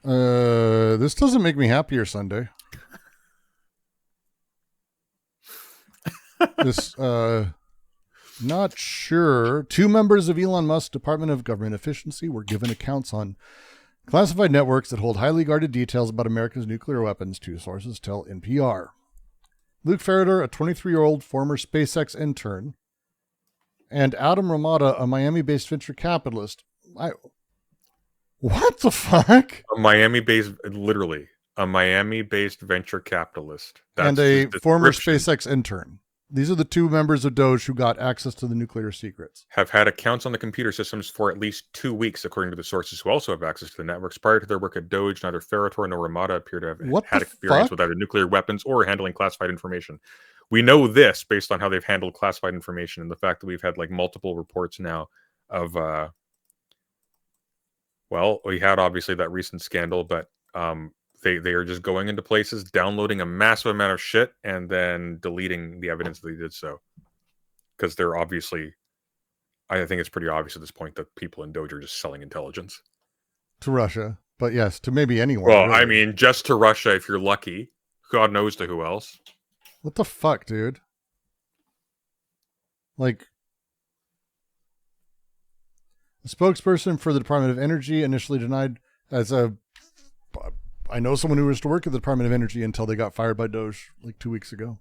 This doesn't make me happier, Sunday. This, not sure. 2 members of Elon Musk's Department of Government Efficiency were given accounts on classified networks that hold highly guarded details about America's nuclear weapons, 2 sources tell NPR. Luke Ferreter, a 23-year-old former SpaceX intern, and Adam Ramada, a Miami-based venture capitalist. What the fuck? A Miami-based venture capitalist. And a former SpaceX intern. These are the 2 members of Doge who got access to the nuclear secrets. Have had accounts on the computer systems for at least 2 weeks, according to the sources who also have access to the networks. Prior to their work at Doge, neither Ferrator nor Ramada appear to have had experience with either nuclear weapons or handling classified information. We know this based on how they've handled classified information and the fact that we've had like multiple reports now of, we had obviously that recent scandal, but they are just going into places, downloading a massive amount of shit, and then deleting the evidence that they did so. Because they're obviously, I think it's pretty obvious at this point that people in Doge are just selling intelligence. To Russia. But yes, to maybe anyone. Well, really. I mean, just to Russia if you're lucky. God knows to who else. What the fuck, dude? Like, a spokesperson for the Department of Energy initially denied I know someone who used to work at the Department of Energy until they got fired by Doge like 2 weeks ago.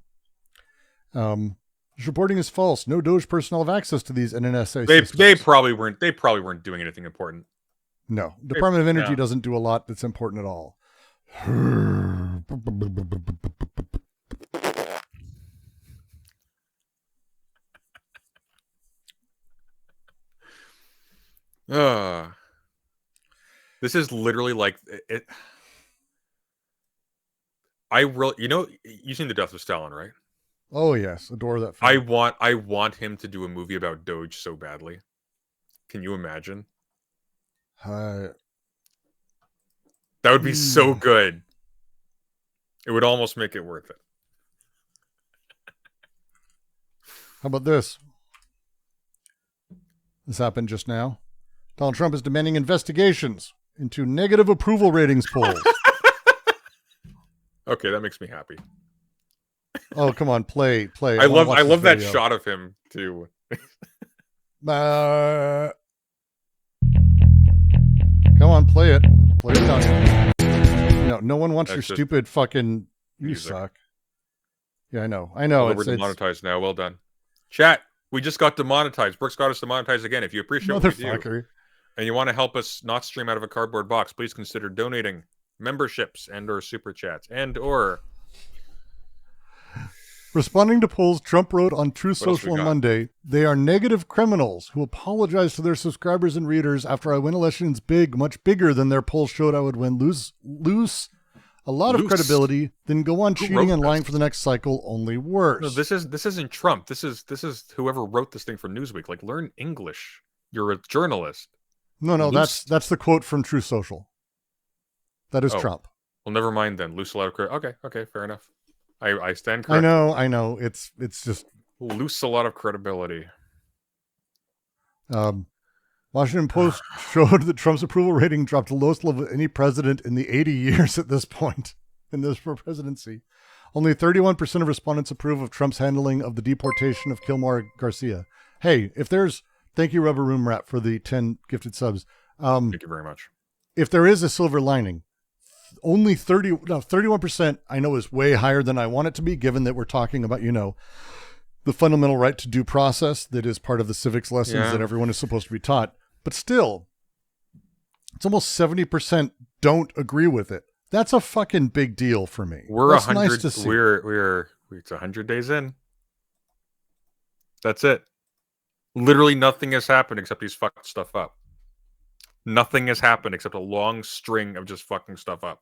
This reporting is false. No Doge personnel have access to these NNSA systems. They probably weren't doing anything important. No, Department of Energy doesn't do a lot that's important at all. This is literally like it. You've seen The Death of Stalin, right? Oh yes, adore that film. I want him to do a movie about Doge so badly. Can you imagine? That would be so good. It would almost make it worth it. How about this? This happened just now. Donald Trump is demanding investigations into negative approval ratings polls. Okay, that makes me happy. Oh, come on, play. I love that shot of him too. Come on, play it. Play it down. No one wants your stupid fucking. You music. Suck. Yeah, I know. Well, we're demonetized now. Well done, chat. We just got demonetized. Brooks got us demonetized again. If you appreciate what we do, and you want to help us not stream out of a cardboard box, please consider donating memberships and/or super chats and/or. Responding to polls, Trump wrote on Truth Social on Monday, "They are negative criminals who apologize to their subscribers and readers after I win elections big, much bigger than their polls showed I would win, lose a lot of credibility, then go on cheating and lying for the next cycle, only worse." No, this isn't Trump. This is whoever wrote this thing for Newsweek. Like, learn English. You're a journalist. No, that's the quote from Truth Social. That is Trump. Well, never mind then. Loose a lot of credibility. Okay, fair enough. I stand corrected. I know. It's just loose a lot of credibility. Washington Post showed that Trump's approval rating dropped to the lowest level of any president in the 80 years at this point in this presidency. Only 31% of respondents approve of Trump's handling of the deportation of Kilmar Garcia. Hey, thank you, Rubber Room Rat, for the 10 gifted subs. Thank you very much. If there is a silver lining, only 31% I know is way higher than I want it to be, given that we're talking about, the fundamental right to due process that is part of the civics lessons that everyone is supposed to be taught. But still, it's almost 70% don't agree with it. That's a fucking big deal for me. That's nice to see. It's 100 days in. That's it. Literally nothing has happened except he's fucked stuff up. Nothing has happened except a long string of just fucking stuff up.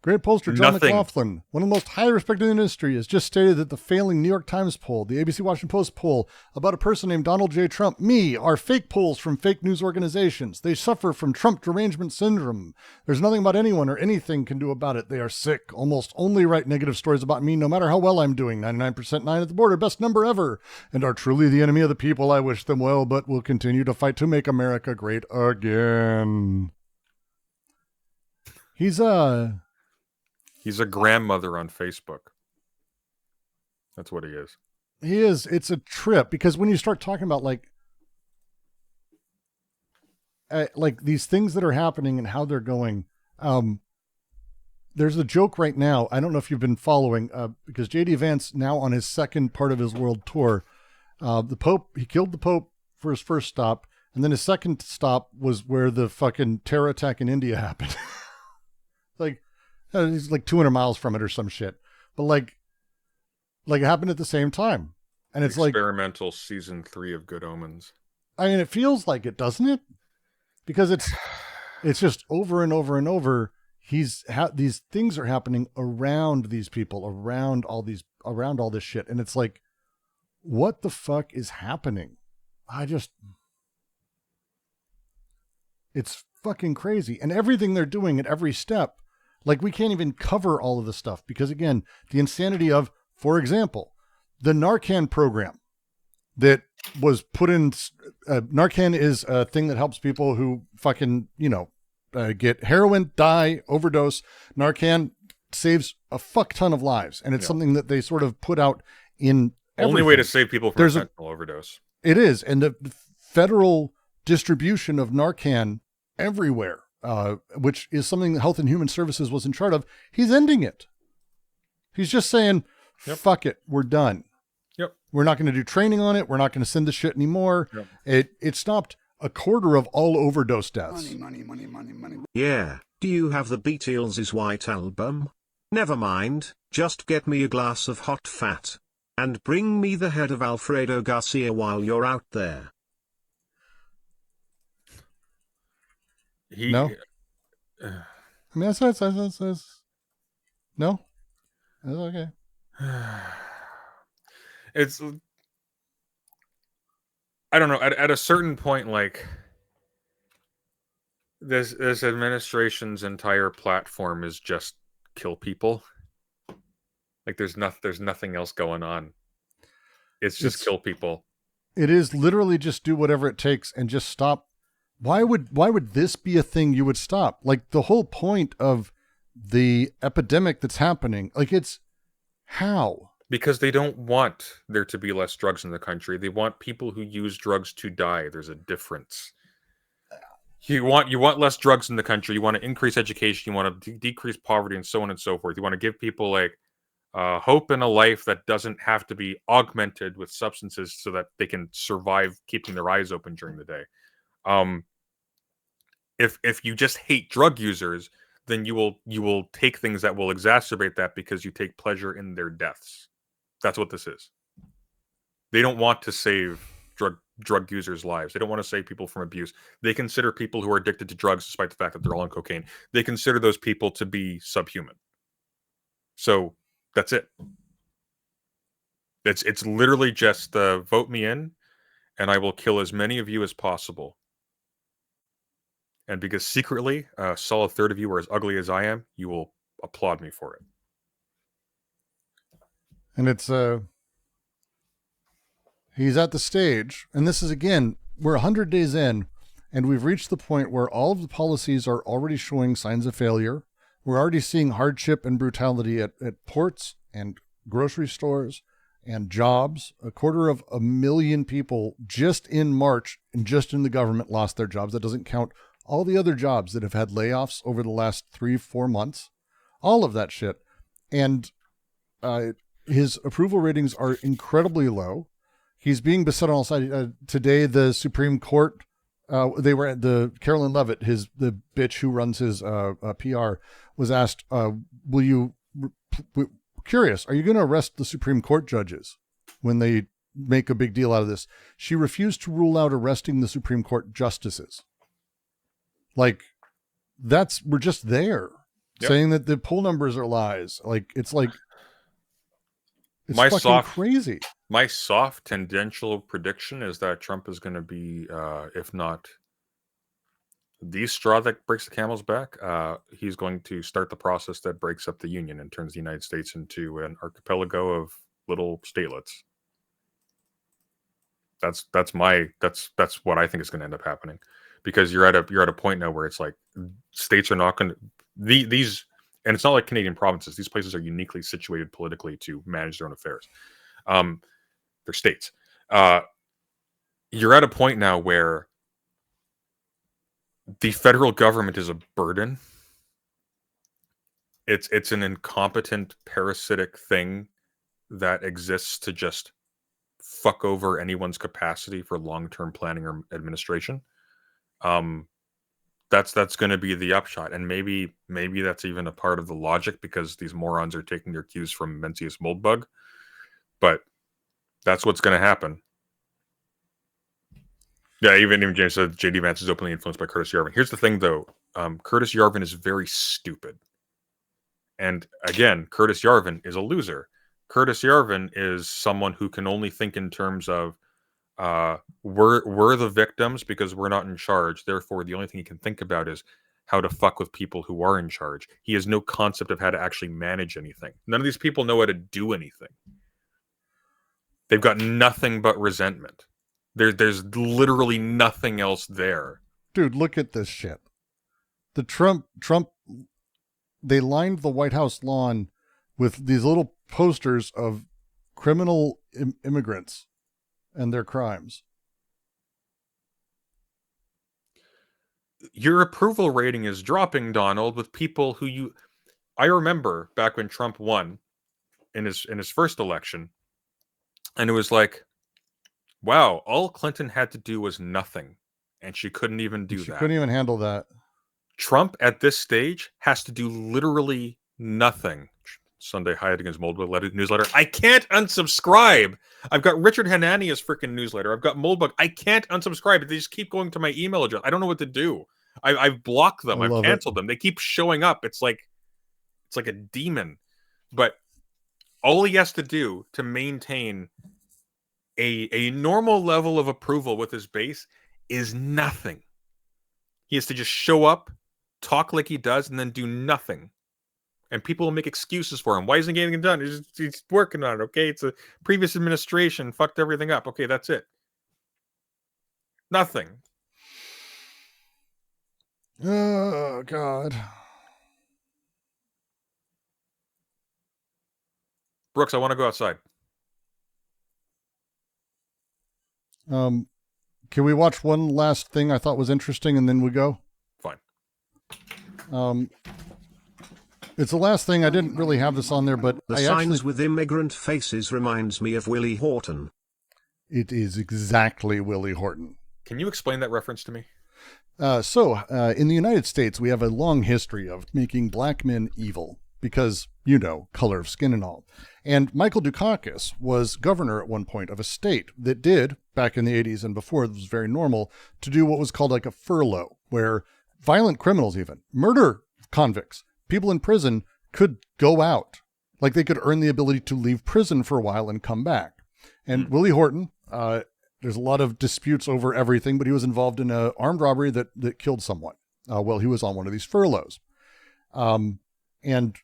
Great pollster John McLaughlin, one of the most highly respected in the industry, has just stated that the failing New York Times poll, the ABC Washington Post poll about a person named Donald J. Trump, are fake polls from fake news organizations. They suffer from Trump derangement syndrome. There's nothing about anyone or anything can do about it. They are sick. Almost only write negative stories about me, no matter how well I'm doing. 99% 9 at the border, best number ever, and are truly the enemy of the people. I wish them well, but will continue to fight to make America great again. He's a grandmother on Facebook. That's what he is. He is. It's a trip because when you start talking about like these things that are happening and how they're going, there's a joke right now. I don't know if you've been following, because JD Vance now on his second part of his world tour, the Pope, he killed the Pope for his first stop. And then his second stop was where the fucking terror attack in India happened. He's like 200 miles from it or some shit. But like it happened at the same time. And it's experimental season 3 of Good Omens. I mean, it feels like it, doesn't it? Because it's just over and over and over. These things are happening around these people, around all this shit. And it's like, what the fuck is happening? It's fucking crazy. And everything they're doing at every step, like we can't even cover all of the stuff because again, the insanity of, for example, the Narcan program that was put in. Narcan is a thing that helps people who fucking, get heroin, die, overdose. Narcan saves a fuck ton of lives. And it's something that they sort of put out in everything. Only way to save people from fentanyl overdose. It is. And the federal distribution of Narcan everywhere, which is something that Health and Human Services was in charge of, he's ending it. He's just saying, fuck it, we're done. Yep. We're not going to do training on it. We're not going to send the shit anymore. Yep. It stopped a quarter of all overdose deaths. Money. Yeah, do you have the Beatles' White Album? Never mind, just get me a glass of hot fat. And bring me the head of Alfredo Garcia while you're out there. No? I mean, that's no? That's okay. It's, I don't know, at a certain point, like, this administration's entire platform is just kill people. Like, there's nothing else going on. It's just kill people. It is literally just do whatever it takes and just stop. Why would this be a thing you would stop? Like, the whole point of the epidemic that's happening, like, it's how? Because they don't want there to be less drugs in the country. They want people who use drugs to die. There's a difference. You want less drugs in the country. You want to increase education. You want to decrease poverty and so on and so forth. You want to give people like hope in a life that doesn't have to be augmented with substances so that they can survive keeping their eyes open during the day. If you just hate drug users, then you will take things that will exacerbate that because you take pleasure in their deaths. That's what this is. They don't want to save drug users' lives. They don't want to save people from abuse. They consider people who are addicted to drugs, despite the fact that they're all on cocaine, they consider those people to be subhuman. So that's it. It's literally just vote me in, and I will kill as many of you as possible. And because secretly, a solid third of you are as ugly as I am, you will applaud me for it. And it's he's at the stage, and this is, again, we're 100 days in, and we've reached the point where all of the policies are already showing signs of failure. We're already seeing hardship and brutality at ports and grocery stores and jobs. 250,000 people just in March and just in the government lost their jobs. That doesn't count all the other jobs that have had layoffs over the last 3-4 months, all of that shit. And his approval ratings are incredibly low. He's being beset on all sides. Today, the Supreme Court, they were at the Carolyn Levitt, the bitch who runs his PR, was asked, curious, are you going to arrest the Supreme Court judges when they make a big deal out of this? She refused to rule out arresting the Supreme Court justices. Like, we're just there. Yep. Saying that the poll numbers are lies. Like, it's fucking crazy. My soft tangential prediction is that Trump is going to be, if not the straw that breaks the camel's back, he's going to start the process that breaks up the Union and turns the United States into an archipelago of little statelets. That's what I think is going to end up happening, because you're at a point now where it's like states are not going to, these, and it's not like Canadian provinces. These places are uniquely situated politically to manage their own affairs. They're states. You're at a point now where the federal government is a burden. It's an incompetent, parasitic thing that exists to just fuck over anyone's capacity for long-term planning or administration. That's going to be the upshot, and maybe that's even a part of the logic, because these morons are taking their cues from Mencius Moldbug. But that's what's going to happen. Yeah, even James said J.D. Vance is openly influenced by Curtis Yarvin. Here's the thing, though. Curtis Yarvin is very stupid. And again, Curtis Yarvin is a loser. Curtis Yarvin is someone who can only think in terms of we're the victims because we're not in charge. Therefore, the only thing he can think about is how to fuck with people who are in charge. He has no concept of how to actually manage anything. None of these people know how to do anything. They've got nothing but resentment. There's literally nothing else there. Dude, look at this shit. The Trump, they lined the White House lawn with these little posters of criminal immigrants and their crimes. Your approval rating is dropping, Donald, with people who I remember back when Trump won in his first election, and it was like, wow, all Clinton had to do was nothing, and she couldn't even do that. She couldn't even handle that. Trump at this stage has to do literally nothing. Sunday Heidigan's Moldbug newsletter. I can't unsubscribe. I've got Richard Hanania's freaking newsletter. I've got Moldbug. I can't unsubscribe. They just keep going to my email address. I don't know what to do. I've blocked them. I've canceled them. They keep showing up. It's like a demon. But all he has to do to maintain a normal level of approval with his base is nothing. He has to just show up, talk like he does, and then do nothing. And people will make excuses for him. Why isn't he getting it done? He's working on it, okay? It's a previous administration fucked everything up. Okay, that's it. Nothing. Oh, God. Brooks, I want to go outside. Can we watch one last thing I thought was interesting and then we go? Fine. It's the last thing. I didn't really have this on there, but the signs with immigrant faces reminds me of Willie Horton. It is exactly Willie Horton. Can you explain that reference to me? In the United States, we have a long history of making black men evil because, color of skin and all. And Michael Dukakis was governor at one point of a state that did, back in the 80s and before, it was very normal, to do what was called like a furlough, where violent criminals even, murder convicts, people in prison could go out. Like they could earn the ability to leave prison for a while and come back. And Willie Horton, there's a lot of disputes over everything, but he was involved in an armed robbery that killed someone while he was on one of these furloughs. And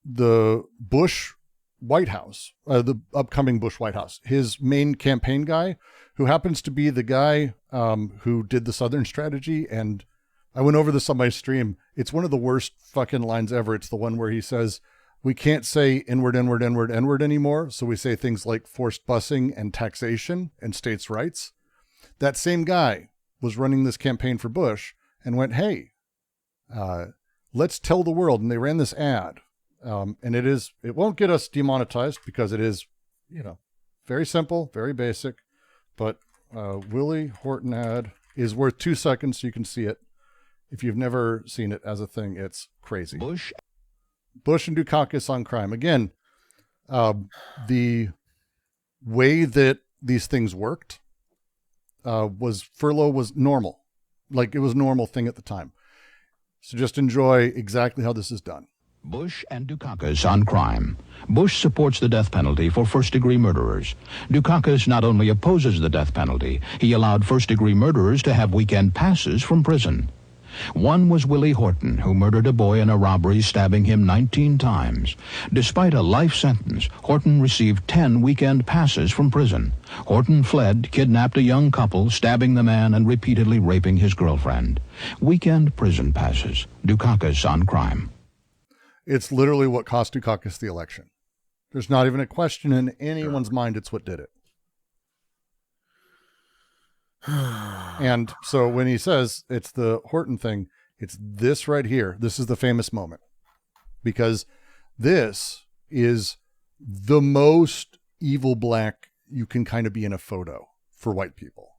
the Bush White House, the upcoming Bush White House, his main campaign guy, who happens to be the guy who did the Southern strategy, and I went over this on my stream. It's one of the worst fucking lines ever. It's the one where he says, we can't say N-word, N-word, N-word, N-word anymore. So we say things like forced busing and taxation and states' rights. That same guy was running this campaign for Bush and went, hey, let's tell the world. And they ran this ad. And it won't get us demonetized because it is, very simple, very basic. But Willie Horton ad is worth 2 seconds so you can see it. If you've never seen it as a thing, it's crazy. Bush and Dukakis on crime. Again, the way that these things worked furlough was normal. Like it was a normal thing at the time. So just enjoy exactly how this is done. Bush and Dukakis on crime. Bush supports the death penalty for first-degree murderers. Dukakis not only opposes the death penalty, he allowed first-degree murderers to have weekend passes from prison. One was Willie Horton, who murdered a boy in a robbery, stabbing him 19 times. Despite a life sentence, Horton received 10 weekend passes from prison. Horton fled, kidnapped a young couple, stabbing the man and repeatedly raping his girlfriend. Weekend prison passes. Dukakis on crime. It's literally what cost Dukakis the election. There's not even a question in anyone's mind. It's what did it. And so when he says it's the Horton thing, it's this right here. This is the famous moment, because this is the most evil black you can kind of be in a photo for white people.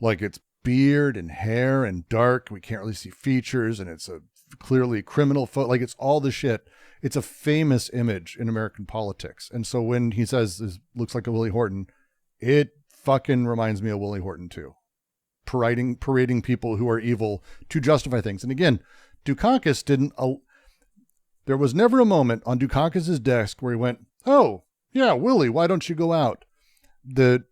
Like, it's beard and hair and dark. We can't really see features, and it's a clearly criminal photo. Like, it's all the shit. It's a famous image in American politics. And so when he says this looks like a Willie Horton, it fucking reminds me of Willie Horton too. Parading people who are evil to justify things. And again, Dukakis didn't, there was never a moment on Dukakis's desk where he went, oh yeah, Willie, why don't you go out? The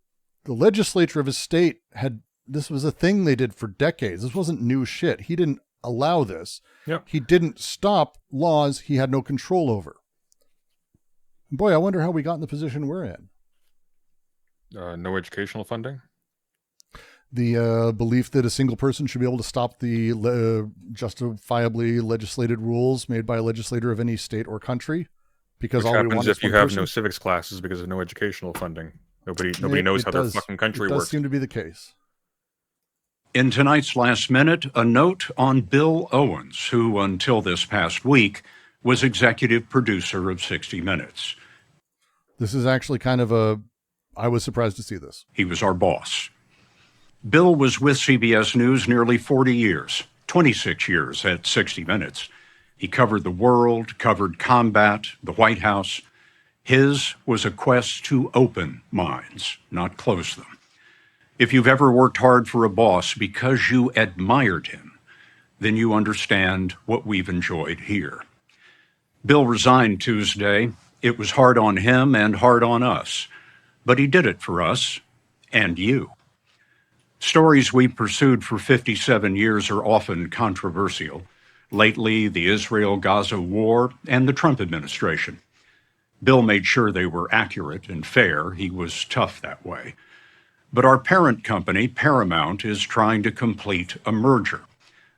legislature of his state had, this was a thing they did for decades. This wasn't new shit. He didn't allow this. Yep. He didn't stop laws he had no control over. Boy, I wonder how we got in the position we're in. No educational funding? The belief that a single person should be able to stop the justifiably legislated rules made by a legislator of any state or country. Because Which all happens we want if is you one have person. no civics classes because of no educational funding. Nobody knows how their fucking country works. It does works. seem to be the case. In tonight's Last Minute, a note on Bill Owens, who until this past week was executive producer of 60 Minutes. This is actually kind of I was surprised to see this. He was our boss. Bill was with CBS News nearly 40 years, 26 years at 60 Minutes. He covered the world, covered combat, the White House. His was a quest to open minds, not close them. If you've ever worked hard for a boss because you admired him, then you understand what we've enjoyed here. Bill resigned Tuesday. It was hard on him and hard on us, but he did it for us and you. Stories we pursued for 57 years are often controversial. Lately, the Israel-Gaza war and the Trump administration. Bill made sure they were accurate and fair. He was tough that way. But our parent company, Paramount, is trying to complete a merger.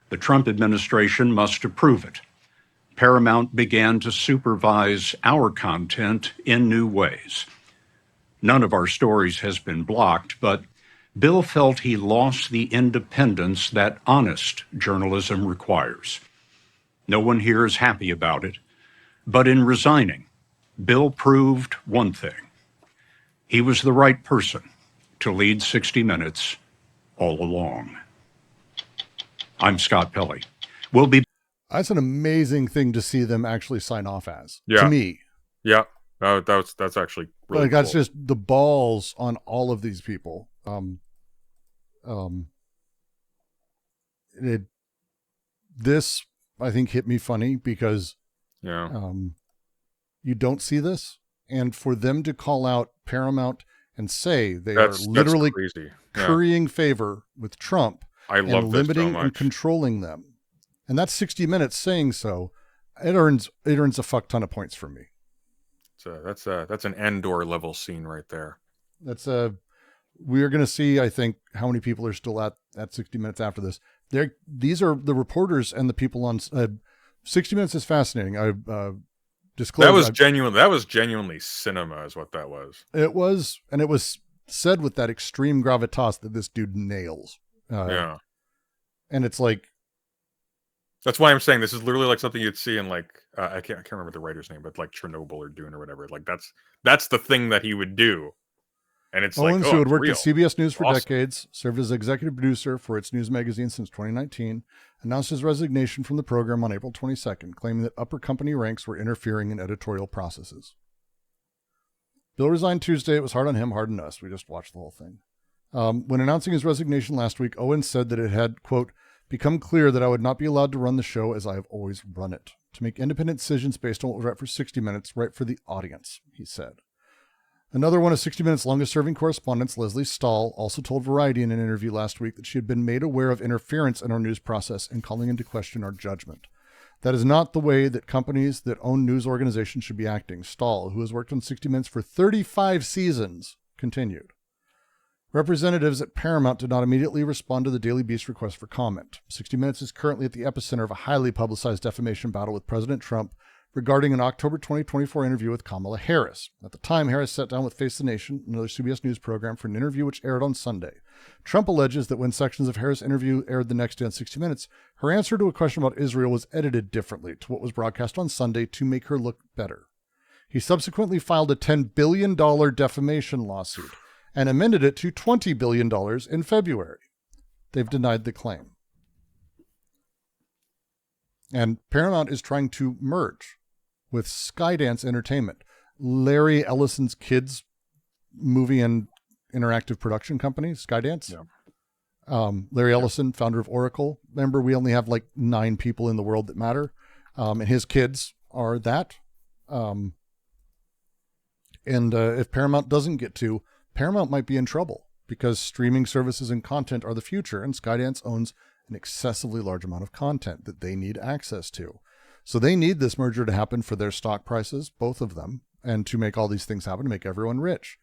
The Trump administration must approve it. Paramount began to supervise our content in new ways. None of our stories has been blocked, but Bill felt he lost the independence that honest journalism requires. No one here is happy about it, but in resigning, Bill proved one thing. He was the right person to lead 60 Minutes all along. I'm Scott Pelley. We'll be... That's an amazing thing to see them actually sign off as, Yeah. to me. Yeah, that's actually really Like, that's cool. just the balls on all of these people. This, I think, hit me funny because Yeah. you don't see this. And for them to call out Paramount and say they are literally that's crazy. Yeah. currying favor with Trump I and love this so limiting and much. controlling them. And that's 60 Minutes saying so. It earns a fuck ton of points for me. That's an Andor level scene right there. That's we're going to see, I think, how many people are still at 60 Minutes after this. These are the reporters and the people on 60 Minutes is fascinating. I disclosed that was genuinely cinema is what that was. It was, and it was said with that extreme gravitas that this dude nails. Yeah. And it's like, that's why I'm saying this is literally like something you'd see in like I can't remember the writer's name, but like Chernobyl or Dune or whatever. Like that's the thing that he would do. And it's Owens, like, who had it's worked real. at CBS News for Awesome. decades, served as executive producer for its news magazine since 2019, announced his resignation from the program on April 22nd, claiming that upper company ranks were interfering in editorial processes. Bill resigned Tuesday. It was hard on him, hard on us. We just watched the whole thing. When announcing his resignation last week, Owens said that it had, quote, become clear that I would not be allowed to run the show as I have always run it, to make independent decisions based on what was right for 60 Minutes, right for the audience, he said. Another one of 60 Minutes' longest-serving correspondents, Leslie Stahl, also told Variety in an interview last week that she had been made aware of interference in our news process and calling into question our judgment. That is not the way that companies that own news organizations should be acting, Stahl, who has worked on 60 Minutes for 35 seasons, continued. Representatives at Paramount did not immediately respond to the Daily Beast request for comment. 60 Minutes is currently at the epicenter of a highly publicized defamation battle with President Trump regarding an October 2024 interview with Kamala Harris. At the time, Harris sat down with Face the Nation, another CBS News program, for an interview which aired on Sunday. Trump alleges that when sections of Harris' interview aired the next day on 60 Minutes, her answer to a question about Israel was edited differently to what was broadcast on Sunday to make her look better. He subsequently filed a $10 billion defamation lawsuit and amended it to $20 billion in February. They've denied the claim. And Paramount is trying to merge with Skydance Entertainment, Larry Ellison's kids' movie and interactive production company, Skydance. Yeah. Larry Ellison, founder of Oracle. Remember, we only have like 9 people in the world that matter. And his kids are that. If Paramount doesn't get to, Paramount might be in trouble because streaming services and content are the future, and Skydance owns an excessively large amount of content that they need access to. So they need this merger to happen for their stock prices, both of them, and to make all these things happen, to make everyone rich.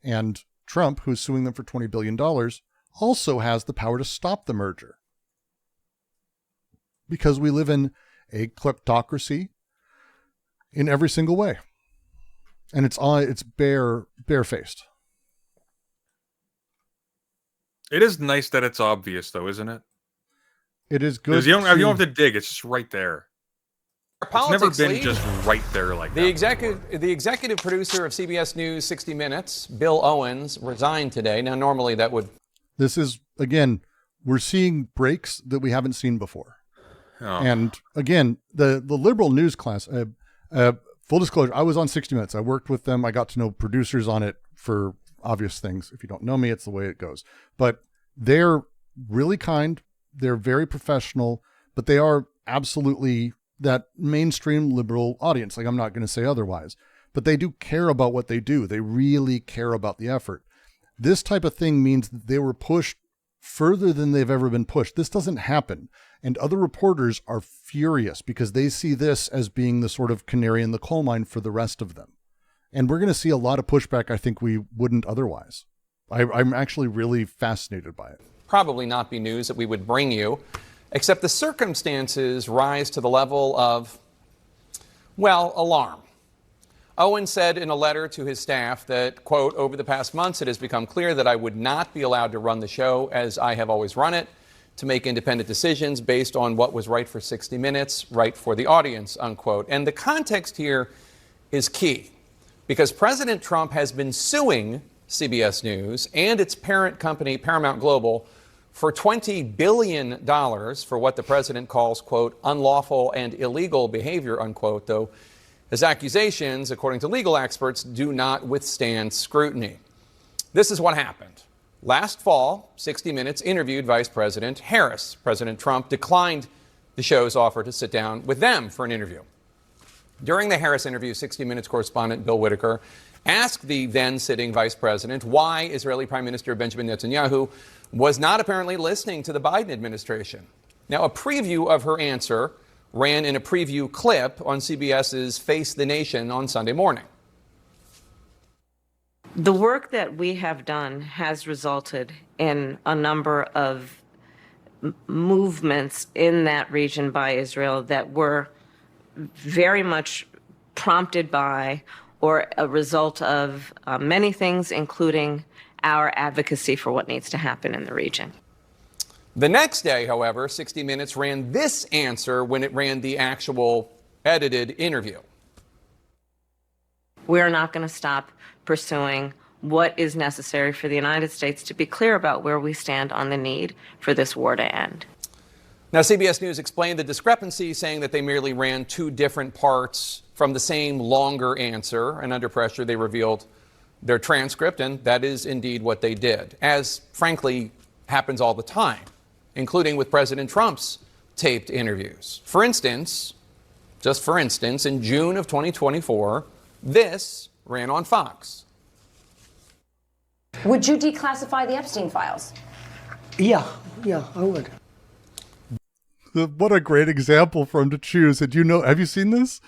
And Trump, who's suing them for $20 billion, also has the power to stop the merger. Because we live in a kleptocracy in every single way. And it's barefaced. It is nice that it's obvious, though, isn't it? It is good. You don't have to dig. It's just right there. It's never been just right there like that. The executive producer of CBS News 60 Minutes, Bill Owens, resigned today. Now, normally that would... This is, again, we're seeing breaks that we haven't seen before. Oh. And, again, the liberal news class, full disclosure, I was on 60 Minutes. I worked with them. I got to know producers on it for obvious things. If you don't know me, it's the way it goes. But they're really kind. They're very professional, but they are absolutely that mainstream liberal audience. Like, I'm not going to say otherwise, but they do care about what they do. They really care about the effort. This type of thing means that they were pushed further than they've ever been pushed. This doesn't happen. And other reporters are furious because they see this as being the sort of canary in the coal mine for the rest of them. And we're going to see a lot of pushback I think we wouldn't otherwise. I'm actually really fascinated by it. Probably not be news that we would bring you, except the circumstances rise to the level of, well, alarm. Owen said in a letter to his staff that, quote, over the past months, it has become clear that I would not be allowed to run the show as I have always run it, to make independent decisions based on what was right for 60 Minutes, right for the audience, unquote. And the context here is key, because President Trump has been suing CBS News and its parent company, Paramount Global, for $20 billion for what the president calls, quote, unlawful and illegal behavior, unquote, though his accusations, according to legal experts, do not withstand scrutiny. This is what happened. Last fall, 60 Minutes interviewed Vice President Harris. President Trump declined the show's offer to sit down with them for an interview. During the Harris interview, 60 Minutes correspondent Bill Whitaker asked the then-sitting vice president why Israeli Prime Minister Benjamin Netanyahu was not apparently listening to the Biden administration. Now, a preview of her answer ran in a preview clip on CBS's Face the Nation on Sunday morning. The work that we have done has resulted in a number of movements in that region by Israel that were very much prompted by or a result of many things, including our advocacy for what needs to happen in the region. The next day, however, 60 Minutes ran this answer when it ran the actual edited interview. We're not going to stop pursuing what is necessary for the United States to be clear about where we stand on the need for this war to end. Now, CBS News explained the discrepancy, saying that they merely ran 2 different parts from the same longer answer, and under pressure they revealed their transcript, and that is indeed what they did, as frankly happens all the time, including with President Trump's taped interviews. For instance, just for instance, in June of 2024, this ran on Fox. Would you declassify the Epstein files? Yeah, I would. What a great example for him to choose. And have you seen this?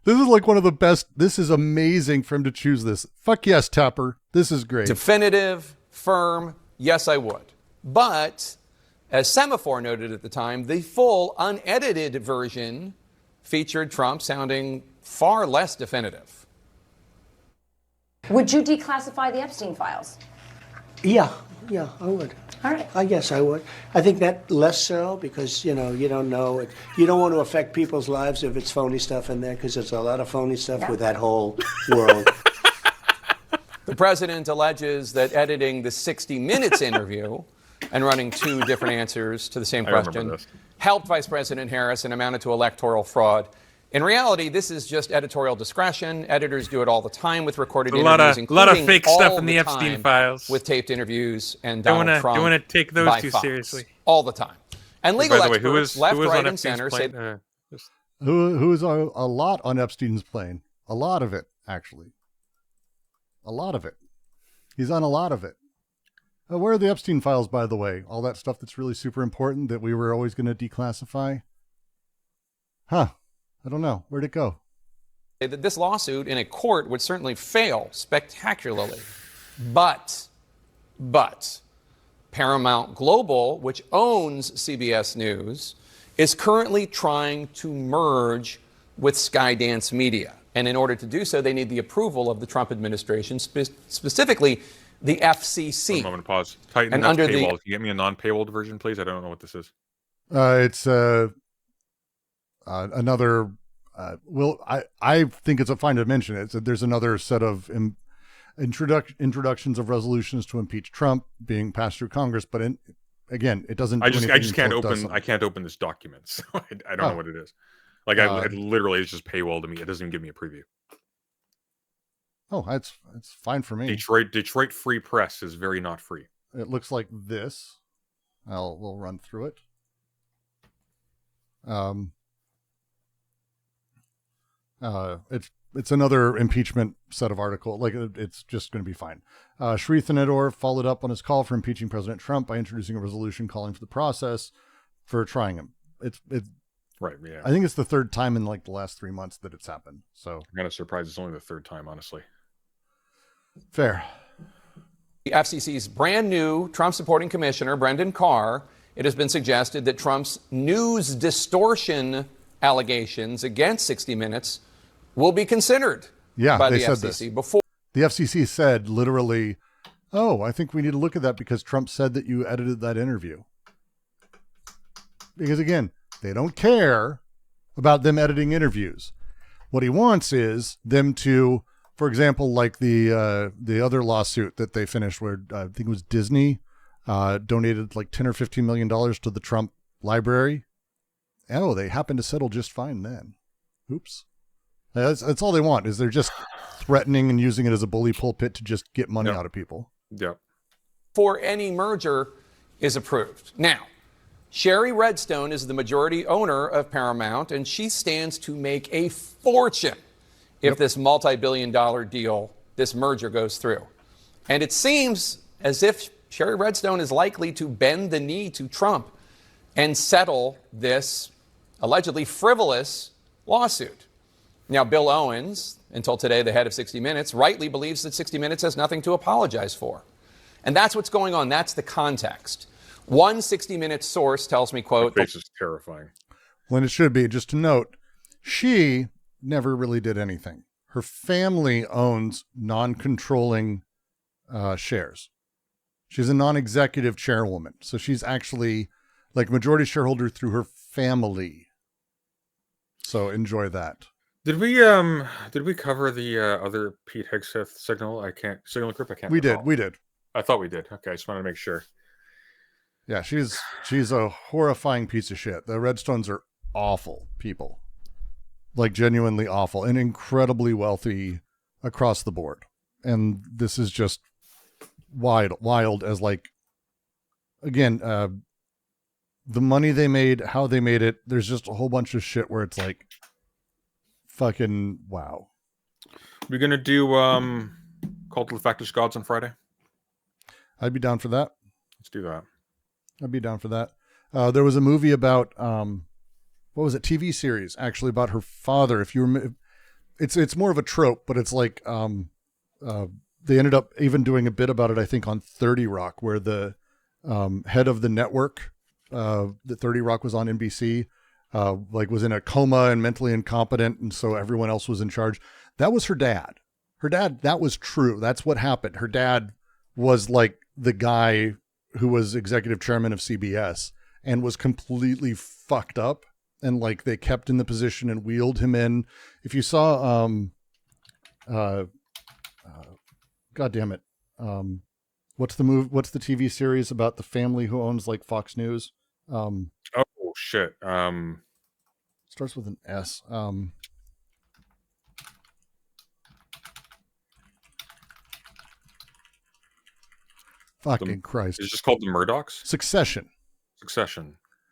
This is like one of the best. This is amazing for him to choose this. Fuck yes, Tapper. This is great. Definitive, firm, Yes, I would. But as Semaphore noted at the time, the full unedited version featured Trump sounding far less definitive. Would you declassify the Epstein files? Yeah, I would. All right. I guess I would. I think that less so because, you don't know. You don't want to affect people's lives if it's phony stuff in there because there's a lot of phony stuff with that whole world. The president alleges that editing the 60 Minutes interview and running 2 different answers to the same question helped Vice President Harris and amounted to electoral fraud. In reality, this is just editorial discretion. Editors do it all the time with recorded interviews, a lot of fake stuff in the Epstein files. With taped interviews and Donald Trump. Don't want to take those too seriously. All the time. And legal By the way, experts, left, right, and center say... Who is a lot on Epstein's plane? A lot of it, actually. A lot of it. He's on a lot of it. Where are the Epstein files, by the way? All that stuff that's really super important that we were always going to declassify? Huh. I don't know. Where'd it go? That this lawsuit in a court would certainly fail spectacularly. But Paramount Global, which owns CBS News, is currently trying to merge with Skydance Media. And in order to do so, they need the approval of the Trump administration, specifically the FCC. 1 moment, pause. Tighten and that under paywall. Can you get me a non-paywalled version, please? I don't know what this is. It's another. I think it's fine to mention it. There's another set of introductions of resolutions to impeach Trump being passed through Congress, but again, it doesn't. I just can't open. I can't open this document, so I don't know what it is. Like it literally is just paywall to me. It doesn't even give me a preview. Oh, that's fine for me. Detroit Free Press is very not free. It looks like this. We'll run through it. It's another impeachment set of article. Like it's just going to be fine. Sri Thanedor followed up on his call for impeaching President Trump by introducing a resolution calling for the process for trying him. It's right. Yeah. I think it's the 3rd time in like the last 3 months that it's happened. So I'm kind of surprised it's only the 3rd time, honestly. Fair. The FCC's brand new Trump supporting commissioner, Brendan Carr, it has been suggested that Trump's news distortion allegations against 60 Minutes will be considered by the FCC. Before the FCC said literally, "Oh, I think we need to look at that because Trump said that you edited that interview." Because again, they don't care about them editing interviews. What he wants is them to, for example, like the other lawsuit that they finished where I think it was Disney donated like $10 or $15 million to the Trump library. Oh, they happened to settle just fine then. Oops. That's all they want is they're just threatening and using it as a bully pulpit to just get money out of people. Yeah. Before any merger is approved. Now, Sherry Redstone is the majority owner of Paramount, and she stands to make a fortune if this multi-billion-dollar deal, this merger goes through. And it seems as if Sherry Redstone is likely to bend the knee to Trump and settle this allegedly frivolous lawsuit. Now, Bill Owens, until today the head of 60 Minutes, rightly believes that 60 Minutes has nothing to apologize for. And that's what's going on. That's the context. One 60 Minutes source tells me, quote... This is terrifying. When it should be, just to note, she never really did anything. Her family owns non-controlling shares. She's a non-executive chairwoman. So she's actually like majority shareholder through her family. So enjoy that. Did we cover the other Pete Hegseth signal? Signal group. I can't. We recall. did. I thought we did. Okay, I just wanted to make sure. Yeah, she's a horrifying piece of shit. The Redstones are awful people, like genuinely awful and incredibly wealthy across the board. And this is just wild as like, again, the money they made, how they made it. There's just a whole bunch of shit where it's like, fucking wow. We're gonna do Cult of the Factious Gods on Friday. I'd be down for that. Let's do that. I'd be down for that. There was a movie about what was it? TV series actually about her father. If you remember, it's more of a trope, but it's like they ended up even doing a bit about it, I think, on 30 Rock, where the head of the network, the 30 Rock was on NBC, was in a coma and mentally incompetent, and so everyone else was in charge. That was her dad. Her dad, that was true. That's what happened. Her dad was like the guy who was executive chairman of CBS and was completely fucked up, and like they kept in the position and wheeled him in. If you saw, God damn it. What's the TV series about the family who owns like Fox News? Oh shit. Starts with an S. Fucking Christ. It's just called the Murdochs? Succession.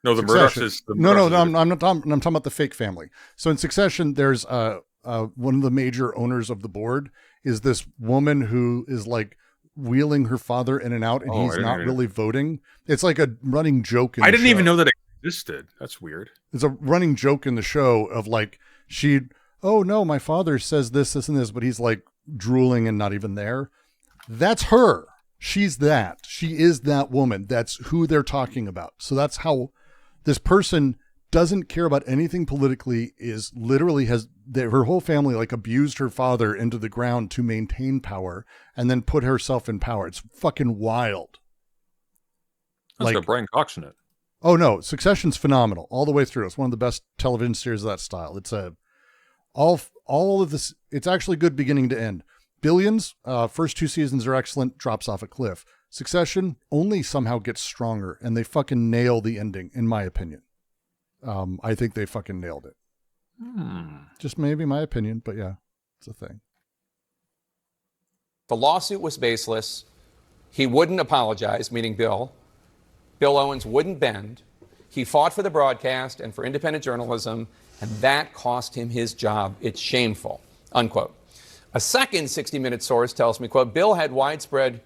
No, the Murdochs is... No, I'm talking about the fake family. So in Succession, there's one of the major owners of the board is this woman who is like wheeling her father in and out, and he's not really voting. It's like a running joke in the show. I didn't even know that it existed. That's weird. It's a running joke in the show of like, oh no, my father says this, and this, but he's like drooling and not even there. That's her. She's that. She is that woman. That's who they're talking about. So that's how this person doesn't care about anything politically, is literally her whole family like abused her father into the ground to maintain power and then put herself in power. It's fucking wild. That's got Brian Cox in it. Oh no, Succession's phenomenal all the way through. It's one of the best television series of that style. It's all of this. It's actually good beginning to end. Billions, first 2 seasons are excellent, drops off a cliff. Succession only somehow gets stronger, and they fucking nail the ending, in my opinion. I think they fucking nailed it. Just maybe my opinion, but yeah, it's a thing. The lawsuit was baseless. He wouldn't apologize, meaning Bill. Bill Owens wouldn't bend. He fought for the broadcast and for independent journalism, and that cost him his job. It's shameful, unquote. A second 60 Minutes source tells me, quote, Bill has widespread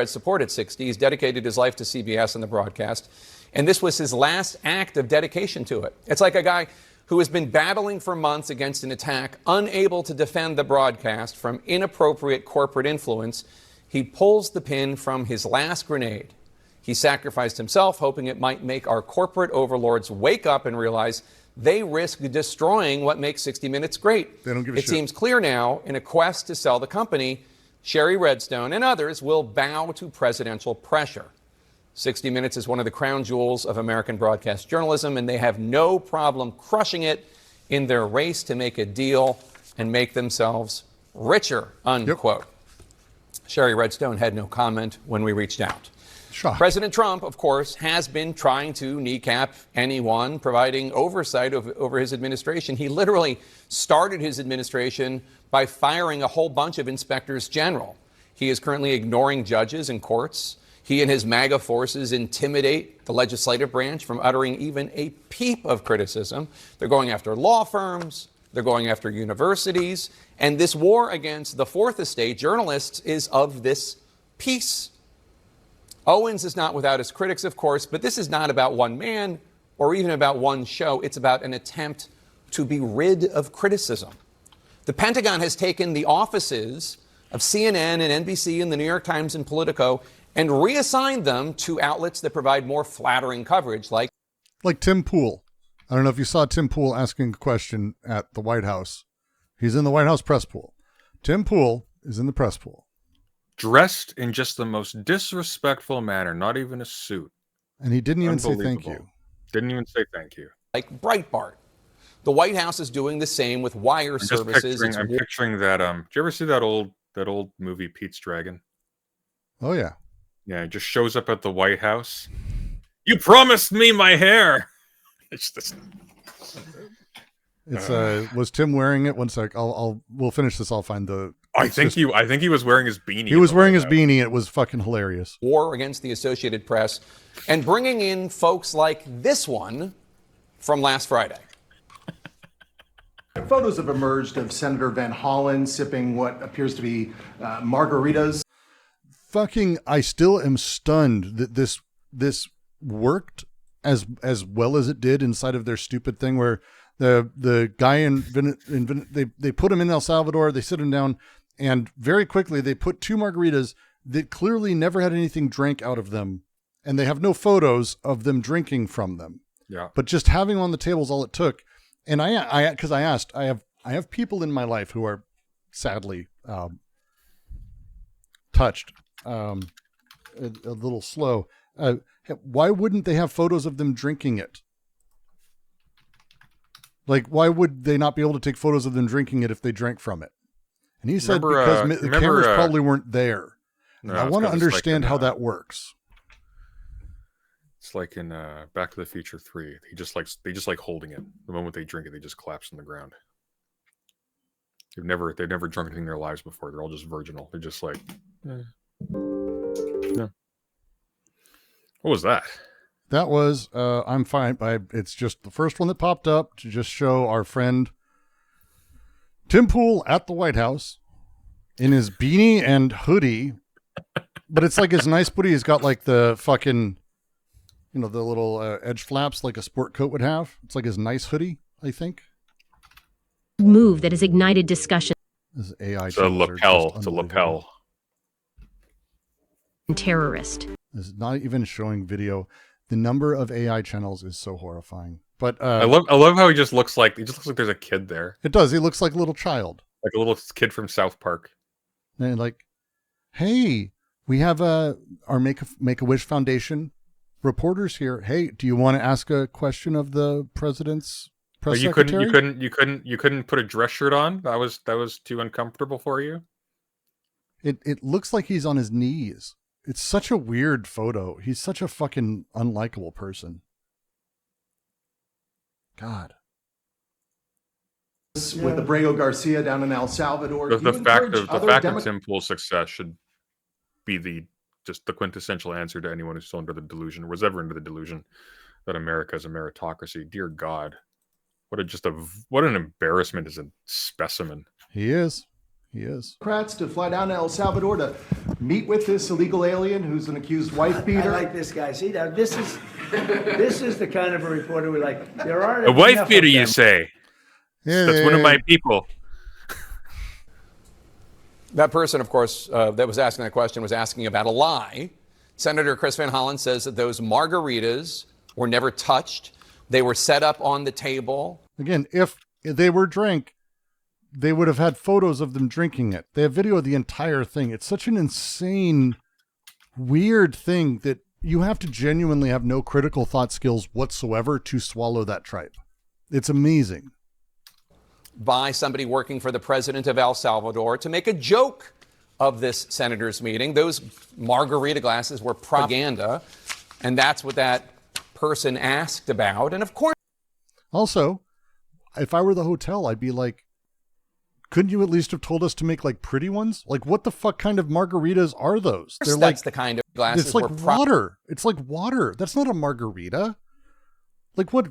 support at 60. He's dedicated his life to CBS and the broadcast. And this was his last act of dedication to it. It's like a guy who has been battling for months against an attack, unable to defend the broadcast from inappropriate corporate influence. He pulls the pin from his last grenade. He sacrificed himself, hoping it might make our corporate overlords wake up and realize they risk destroying what makes 60 Minutes great. They don't give a shit. It seems clear now, in a quest to sell the company, Sherry Redstone and others will bow to presidential pressure. 60 Minutes is one of the crown jewels of American broadcast journalism, and they have no problem crushing it in their race to make a deal and make themselves richer, unquote. Yep. Sherry Redstone had no comment when we reached out. Shock. President Trump, of course, has been trying to kneecap anyone providing oversight over his administration. He literally started his administration by firing a whole bunch of inspectors general. He is currently ignoring judges and courts. He and his MAGA forces intimidate the legislative branch from uttering even a peep of criticism. They're going after law firms. They're going after universities. And this war against the Fourth Estate journalists is of this piece. Owens is not without his critics, of course, but this is not about one man or even about one show. It's about an attempt to be rid of criticism. The Pentagon has taken the offices of CNN and NBC and the New York Times and Politico and reassigned them to outlets that provide more flattering coverage, like Tim Pool. I don't know if you saw Tim Pool asking a question at the White House. He's in the White House press pool. Tim Pool is in the press pool. Dressed in just the most disrespectful manner, not even a suit. And he didn't even say thank you. Didn't even say thank you. Like Breitbart. The White House is doing the same with wire services. I'm picturing that. Did you ever see that old movie, Pete's Dragon? Oh, yeah. Yeah, it just shows up at the White House. You promised me my hair. It's this. Was Tim wearing it? One sec. We'll finish this. I'll find the. I think he was wearing his beanie. He was wearing his beanie. It was fucking hilarious. War against the Associated Press and bringing in folks like this one from last Friday. Photos have emerged of Senator Van Hollen sipping what appears to be margaritas. I still am stunned that this worked as well as it did inside of their stupid thing where the guy they put him in El Salvador, they sit him down, And very quickly, they put 2 margaritas that clearly never had anything drank out of them. And they have no photos of them drinking from them. Yeah. But just having them on the table is all it took. And because I asked, I have people in my life who are sadly touched, a little slow. Why wouldn't they have photos of them drinking it? Like, why would they not be able to take photos of them drinking it if they drank from it? And he said because the cameras probably weren't there. No, I want to understand how that works. It's like in Back to the Future 3. They just like holding it. The moment they drink it, they just collapse on the ground. They've never drunk anything in their lives before. They're all just virginal. They're just like, yeah. What was that? That was I'm fine. It's just the first one that popped up to just show our friend Tim Pool at the White House in his beanie and hoodie. But it's like his nice hoodie. He's got like the fucking, the little edge flaps like a sport coat would have. It's like his nice hoodie, I think. Move that has ignited discussion. This AI. It's a lapel. It's a lapel. Terrorist. This is not even showing video. The number of AI channels is so horrifying. But I love how he just looks like there's a kid there. It does. He looks like a little child, like a little kid from South Park. And like, hey, we have our Make-A-Wish Foundation reporters here. Hey, do you want to ask a question of the president's press secretary? You couldn't put a dress shirt on. That was too uncomfortable for you. It looks like he's on his knees. It's such a weird photo. He's such a fucking unlikable person. God. With Abrego Garcia down in El Salvador. The fact of Tim Pool's success should be the quintessential answer to anyone who's still under the delusion, or was ever under the delusion, that America is a meritocracy. Dear God, what an embarrassment as a specimen. He is. Democrats to fly down to El Salvador to meet with this illegal alien who's an accused wife beater. I like this guy. See, now this is the kind of a reporter we like. There aren't a wife beater, you say? Yeah. That's one of my people. That person, of course, that was asking that question was asking about a lie. Senator Chris Van Hollen says that those margaritas were never touched. They were set up on the table. Again, if they were drank, they would have had photos of them drinking it. They have video of the entire thing. It's such an insane, weird thing that you have to genuinely have no critical thought skills whatsoever to swallow that tripe. It's amazing. By somebody working for the president of El Salvador to make a joke of this senator's meeting. Those margarita glasses were propaganda, and that's what that person asked about. And of course, also, if I were the hotel, I'd be like, couldn't you at least have told us to make like pretty ones? Like, what the fuck kind of margaritas are those? They're like the kind of glasses. It's like water. It's like water. That's not a margarita. Like what?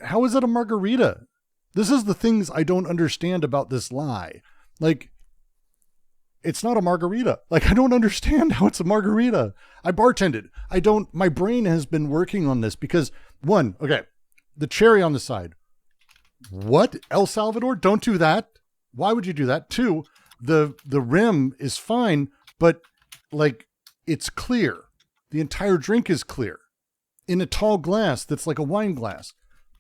How is it a margarita? This is the things I don't understand about this lie. Like, it's not a margarita. Like, I don't understand how it's a margarita. I bartended. My brain has been working on this because the cherry on the side. What? El Salvador? Don't do that. Why would you do that? 2, the rim is fine, but like it's clear. The entire drink is clear in a tall glass that's like a wine glass.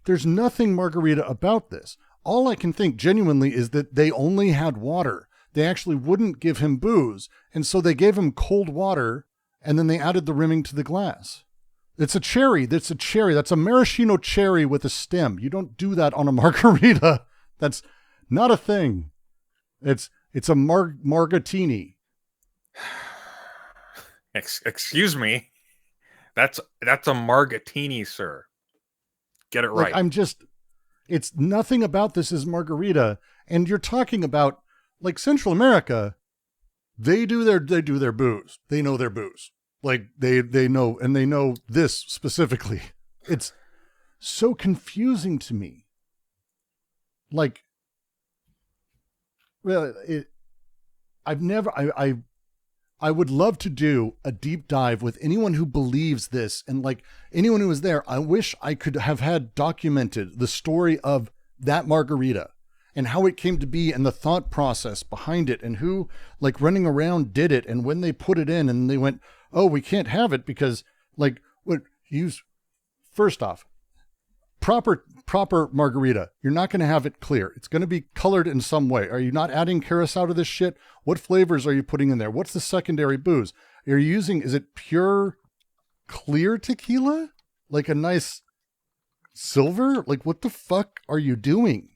There's nothing margarita about this. All I can think genuinely is that they only had water. They actually wouldn't give him booze. And so they gave him cold water and then they added the rimming to the glass. It's a cherry. That's a maraschino cherry with a stem. You don't do that on a margarita. That's not a thing. It's a margatini. Excuse me. That's a margatini, sir. Get it right. It's nothing about this is margarita. And you're talking about like Central America. They do their booze. They know their booze. Like they know, and they know this specifically. It's so confusing to me. Like, well, I would love to do a deep dive with anyone who believes this, and like anyone who was there. I wish I could have had documented the story of that margarita and how it came to be and the thought process behind it and who like running around did it and when they put it in and they went, oh, we can't have it because like what use first off, proper margarita. You're not going to have it clear. It's going to be colored in some way. Are you not adding curacao to this shit? What flavors are you putting in there? What's the secondary booze? Are you using, is it pure clear tequila? Like a nice silver? Like what the fuck are you doing?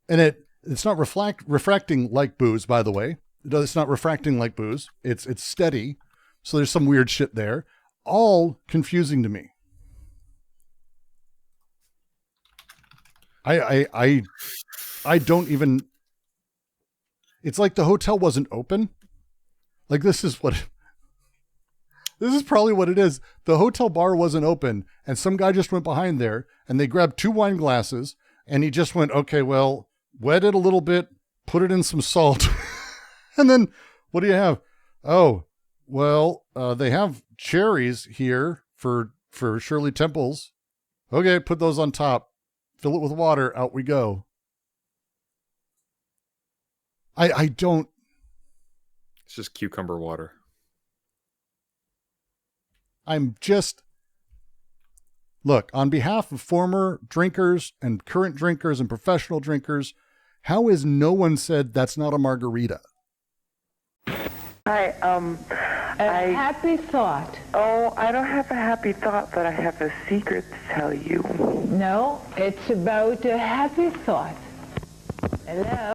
And it's not refracting like booze, by the way. It's not refracting like booze. It's steady. So there's some weird shit there. All confusing to me. I don't even, it's like the hotel wasn't open. Like this is probably what it is. The hotel bar wasn't open and some guy just went behind there and they grabbed 2 wine glasses and he just went, okay, well, wet it a little bit, put it in some salt. And then what do you have? Oh, well, they have cherries here for Shirley Temples. Okay, put those on top. Fill it with water. Out we go. I don't. It's just cucumber water. I'm just. Look, on behalf of former drinkers and current drinkers and professional drinkers, how is no one said that's not a margarita? Hi, a happy thought. Oh, I don't have a happy thought, but I have a secret to tell you. No, it's about a happy thought. Hello?